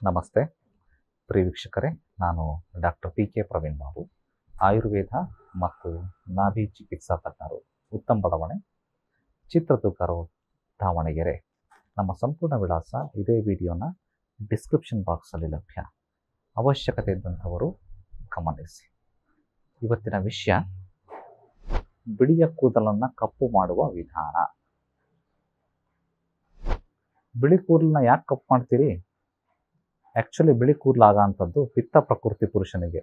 ನಮಸ್ತೆ ಪ್ರಿಯ ವೀಕ್ಷಕರೇ, ನಾನು ಡಾಕ್ಟರ್ PK ಪ್ರವೀಣ್ ಬಾಬು, ಆಯುರ್ವೇದ ಮತ್ತು ನಾಭಿ ಚಿಕಿತ್ಸಾ ತಜ್ಞರು, ಉತ್ತಮ ಬಡಾವಣೆ, ಚಿತ್ರದುರ್ಗ ರೋಡ್, ದಾವಣಗೆರೆ. ನಮ್ಮ ಸಂಪೂರ್ಣ ವಿಳಾಸ ಇದೇ ವಿಡಿಯೋನ ಡಿಸ್ಕ್ರಿಪ್ಷನ್ ಬಾಕ್ಸಲ್ಲಿ ಲಭ್ಯ. ಅವಶ್ಯಕತೆ ಇದ್ದಂಥವರು ಗಮನಿಸಿ. ಇವತ್ತಿನ ವಿಷಯ ಬಿಳಿಯ ಕೂದಲನ್ನು ಕಪ್ಪು ಮಾಡುವ ವಿಧಾನ. ಬಿಳಿ ಕೂದಲನ್ನ ಯಾಕೆ ಕಪ್ಪು ಮಾಡ್ತೀರಿ? ಆ್ಯಕ್ಚುಲಿ ಬಿಳಿ ಕೂದಲಾಗಂಥದ್ದು ಪಿತ್ತ ಪ್ರಕೃತಿ ಪುರುಷನಿಗೆ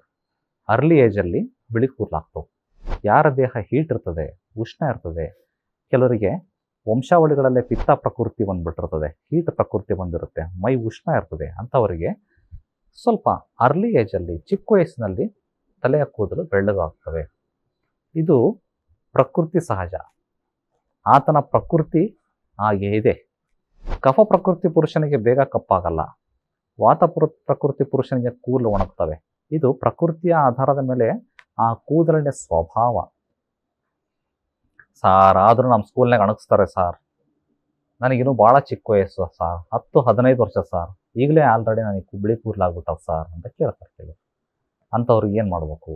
ಅರ್ಲಿ ಏಜಲ್ಲಿ ಬಿಳಿ ಕೂದಲಾಗ್ತವೆ. ಯಾರ ದೇಹ ಹೀಟ್ ಇರ್ತದೆ, ಉಷ್ಣ ಇರ್ತದೆ, ಕೆಲವರಿಗೆ ವಂಶಾವಳಿಗಳಲ್ಲೇ ಪಿತ್ತ ಪ್ರಕೃತಿ ಬಂದುಬಿಟ್ಟಿರ್ತದೆ, ಹೀಟ್ ಪ್ರಕೃತಿ ಬಂದಿರುತ್ತೆ, ಮೈ ಉಷ್ಣ ಇರ್ತದೆ, ಅಂಥವರಿಗೆ ಸ್ವಲ್ಪ ಅರ್ಲಿ ಏಜಲ್ಲಿ ಚಿಕ್ಕ ವಯಸ್ಸಿನಲ್ಲಿ ತಲೆಯ ಕೂದಲು ಬೆಳ್ಳಗಾಗ್ತವೆ. ಇದು ಪ್ರಕೃತಿ ಸಹಜ, ಆತನ ಪ್ರಕೃತಿ ಹಾಗೆ ಇದೆ. ಕಫ ಪ್ರಕೃತಿ ಪುರುಷನಿಗೆ ಬೇಗ ಕಪ್ಪಾಗಲ್ಲ, ವಾತ ಪ್ರಕೃತಿ ಪುರುಷನಿಗೆ ಕೂದಲು ಒಣಗ್ತವೆ. ಇದು ಪ್ರಕೃತಿಯ ಆಧಾರದ ಮೇಲೆ ಆ ಕೂದಲಿನ ಸ್ವಭಾವ. ಸಾರ್ ಆದರೂ ನಮ್ಮ ಸ್ಕೂಲ್ನಾಗ ಅಣಗಿಸ್ತಾರೆ ಸಾರ್, ನನಗಿನ್ನೂ ಭಾಳ ಚಿಕ್ಕ ವಯಸ್ಸು ಸಾರ್, 10-15 ವರ್ಷ ಸಾರ್, ಈಗಲೇ ಆಲ್ರೆಡಿ ನನಗೆ ಬಿಳಿ ಕೂದಲಾಗ್ಬಿಟ್ಟವು ಸಾರ್ ಅಂತ ಕೇಳ್ತಾರೆ ಕೆಲವರು. ಅಂಥವ್ರಿಗೆ ಏನು ಮಾಡಬೇಕು?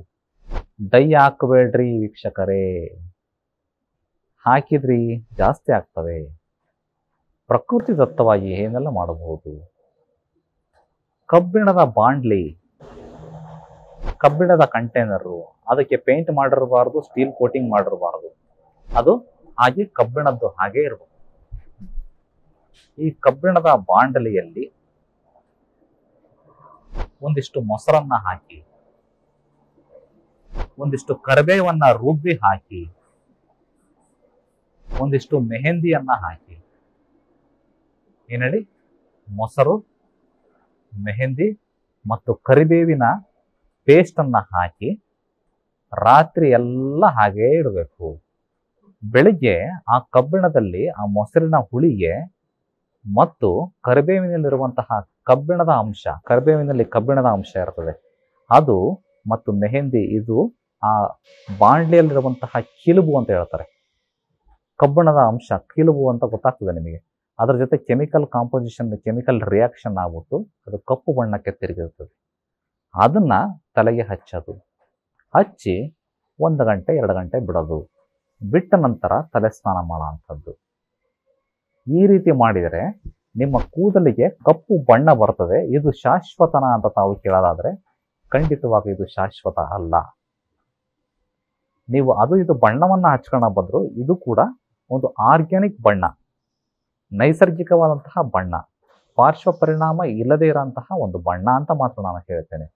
ಡೈ ಹಾಕಬೇಡ್ರಿ ವೀಕ್ಷಕರೇ, ಹಾಕಿದ್ರಿ ಜಾಸ್ತಿ ಆಗ್ತವೆ. ಪ್ರಕೃತಿ ದತ್ತವಾಗಿ ಏನೆಲ್ಲ ಮಾಡಬಹುದು? ಕಬ್ಬಿಣದ ಬಾಂಡ್ಲಿ, ಕಬ್ಬಿಣದ ಕಂಟೈನರು, ಅದಕ್ಕೆ ಪೇಂಟ್ ಮಾಡಿರಬಾರ್ದು, ಸ್ಟೀಲ್ ಕೋಟಿಂಗ್ ಮಾಡಿರಬಾರ್ದು, ಅದು ಹಾಗೆ ಕಬ್ಬಿಣದ್ದು ಹಾಗೆ ಇರಬೇಕು. ಈ ಕಬ್ಬಿಣದ ಬಾಂಡಲಿಯಲ್ಲಿ ಒಂದಿಷ್ಟು ಮೊಸರನ್ನ ಹಾಕಿ, ಒಂದಿಷ್ಟು ಕರಿಬೇವನ್ನ ರುಬ್ಬಿ ಹಾಕಿ, ಒಂದಿಷ್ಟು ಮೆಹಂದಿಯನ್ನ ಹಾಕಿ, ಏನೇಳಿ ಮೊಸರು, ಮೆಹಂದಿ ಮತ್ತು ಕರಿಬೇವಿನ ಪೇಸ್ಟನ್ನು ಹಾಕಿ ರಾತ್ರಿ ಎಲ್ಲ ಹಾಗೇ ಇಡಬೇಕು. ಬೆಳಿಗ್ಗೆ ಆ ಕಬ್ಬಿಣದಲ್ಲಿ ಆ ಮೊಸರಿನ ಹುಳಿಗೆ ಮತ್ತು ಕರಿಬೇವಿನಲ್ಲಿರುವಂತಹ ಕಬ್ಬಿಣದ ಅಂಶ, ಕರಿಬೇವಿನಲ್ಲಿ ಕಬ್ಬಿಣದ ಅಂಶ ಇರ್ತದೆ, ಅದು ಮತ್ತು ಮೆಹಂದಿ, ಇದು ಆ ಬಾಂಡ್ಲಿಯಲ್ಲಿರುವಂತಹ ಕಿಲುಬು ಅಂತ ಹೇಳ್ತಾರೆ. ಕಬ್ಬಿಣದ ಅಂಶ ಕಿಲುಬು ಅಂತ ಗೊತ್ತಾಗ್ತದೆ ನಿಮಗೆ. ಅದರ ಜೊತೆ ಕೆಮಿಕಲ್ ಕಾಂಪೋಸಿಷನ್, ಕೆಮಿಕಲ್ ರಿಯಾಕ್ಷನ್ ಆಗ್ಬಿಟ್ಟು ಅದು ಕಪ್ಪು ಬಣ್ಣಕ್ಕೆ ತಿರುಗಿರ್ತದೆ. ಅದನ್ನು ತಲೆಗೆ ಹಚ್ಚೋದು, ಹಚ್ಚಿ 1 ಗಂಟೆ 2 ಗಂಟೆ ಬಿಡೋದು, ಬಿಟ್ಟ ನಂತರ ತಲೆ ಸ್ನಾನ ಮಾಡೋ ಅಂಥದ್ದು. ಈ ರೀತಿ ಮಾಡಿದರೆ ನಿಮ್ಮ ಕೂದಲಿಗೆ ಕಪ್ಪು ಬಣ್ಣ ಬರ್ತದೆ. ಇದು ಶಾಶ್ವತನ ಅಂತ ತಾವು ಕೇಳೋದಾದರೆ ಖಂಡಿತವಾಗಿ ಇದು ಶಾಶ್ವತ ಅಲ್ಲ. ನೀವು ಇದು ಬಣ್ಣವನ್ನು ಹಚ್ಕೊಳ್ಳೋ ಬದಲು ಇದು ಕೂಡ ಒಂದು ಆರ್ಗ್ಯಾನಿಕ್ ಬಣ್ಣ, ನೈಸರ್ಗಿಕವಾದಂತಹ ಬಣ್ಣ, ಪಾರ್ಶ್ವ ಪರಿಣಾಮ ಇಲ್ಲದೇ ಇರೋಂತಹ ಒಂದು ಬಣ್ಣ ಅಂತ ಮಾತ್ರ ನಾನು ಹೇಳ್ತೇನೆ.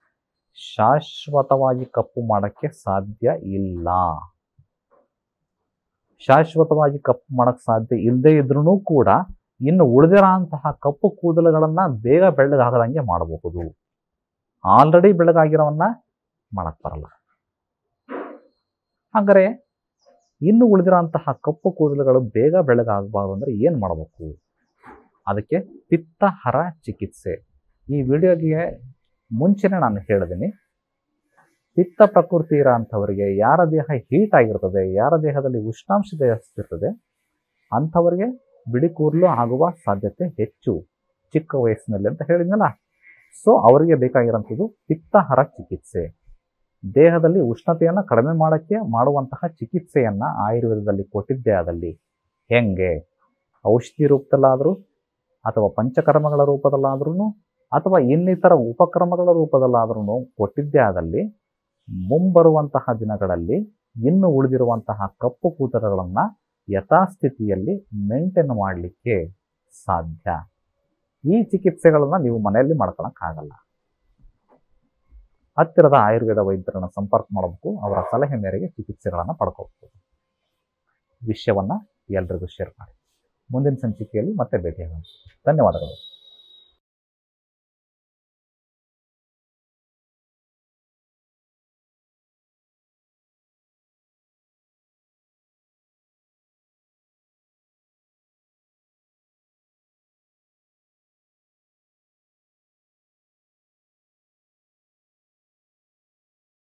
ಶಾಶ್ವತವಾಗಿ ಕಪ್ಪು ಮಾಡೋಕ್ಕೆ ಸಾಧ್ಯ ಇಲ್ಲ. ಶಾಶ್ವತವಾಗಿ ಕಪ್ಪು ಮಾಡೋಕ್ಕೆ ಸಾಧ್ಯ ಇಲ್ಲದೇ ಇದ್ರೂ ಕೂಡ ಇನ್ನು ಉಳಿದಿರೋ ಅಂತಹ ಕಪ್ಪು ಕೂದಲುಗಳನ್ನು ಬೇಗ ಬೆಳ್ಳಗಾಗದಂಗೆ ಮಾಡಬಹುದು. ಆಲ್ರೆಡಿ ಬೆಳ್ಳಗಾಗಿರೋವನ್ನ ಮಾಡಕ್ಕೆ ಬರಲ್ಲ. ಹಾಗಾದರೆ ಇನ್ನು ಉಳಿದಿರೋಂತಹ ಕಪ್ಪು ಕೂದಲುಗಳು ಬೇಗ ಬೆಳ್ಳಗಾಗಬಾರ್ದು ಅಂದರೆ ಏನು ಮಾಡಬೇಕು? ಅದಕ್ಕೆ ಪಿತ್ತಹರ ಚಿಕಿತ್ಸೆ. ಈ ವಿಡಿಯೋಗೆ ಮುಂಚೆನೇ ನಾನು ಹೇಳಿದ್ದೀನಿ, ಪಿತ್ತ ಪ್ರಕೃತಿ ಇರೋ ಅಂಥವರಿಗೆ, ಯಾರ ದೇಹ ಹೀಟ್ ಆಗಿರ್ತದೆ, ಯಾರ ದೇಹದಲ್ಲಿ ಉಷ್ಣಾಂಶ ಜಾಸ್ತಿ ಇರ್ತದೆ, ಅಂಥವರಿಗೆ ಬಿಳಿ ಕೂದಲು ಆಗುವ ಸಾಧ್ಯತೆ ಹೆಚ್ಚು ಚಿಕ್ಕ ವಯಸ್ಸಿನಲ್ಲಿ ಅಂತ ಹೇಳಿದ್ನಲ್ಲ. ಸೊ ಅವರಿಗೆ ಬೇಕಾಗಿರೋಂಥದ್ದು ಪಿತ್ತಹರ ಚಿಕಿತ್ಸೆ. ದೇಹದಲ್ಲಿ ಉಷ್ಣತೆಯನ್ನು ಕಡಿಮೆ ಮಾಡೋಕ್ಕೆ ಮಾಡುವಂತಹ ಚಿಕಿತ್ಸೆಯನ್ನು ಆಯುರ್ವೇದದಲ್ಲಿ ಕೊಟ್ಟಿದ್ದೇ ಆದಲ್ಲಿ ಹೆಂಗೆ? ಔಷಧಿ ರೂಪದಲ್ಲಾದರೂ ಅಥವಾ ಪಂಚಕರ್ಮಗಳ ರೂಪದಲ್ಲಾದ್ರೂ ಅಥವಾ ಇನ್ನಿತರ ಉಪಕ್ರಮಗಳ ರೂಪದಲ್ಲಾದ್ರೂ ಕೊಟ್ಟಿದ್ದೇ ಆದಲ್ಲಿ ಮುಂಬರುವಂತಹ ದಿನಗಳಲ್ಲಿ ಇನ್ನು ಉಳಿದಿರುವಂತಹ ಕಪ್ಪು ಕೂದಲುಗಳನ್ನು ಯಥಾಸ್ಥಿತಿಯಲ್ಲಿ ಮೇಂಟೈನ್ ಮಾಡಲಿಕ್ಕೆ ಸಾಧ್ಯ. ಈ ಚಿಕಿತ್ಸೆಗಳನ್ನು ನೀವು ಮನೆಯಲ್ಲಿ ಮಾಡ್ಕೊಳಕ್ಕಾಗಲ್ಲ. ಹತ್ತಿರದ ಆಯುರ್ವೇದ ವೈದ್ಯರನ್ನು ಸಂಪರ್ಕ ಮಾಡಬೇಕು, ಅವರ ಸಲಹೆ ಮೇರೆಗೆ ಚಿಕಿತ್ಸೆಗಳನ್ನು ಪಡ್ಕೋಬಹುದು. ವಿಷಯವನ್ನು ಎಲ್ರಿಗೂ ಶೇರ್ ಮಾಡಿ. ಮುಂದಿನ ಸಂಚಿಕೆಯಲ್ಲಿ ಮತ್ತೆ ಭೇಟಿಯಾಗೋಣ. ಧನ್ಯವಾದಗಳು.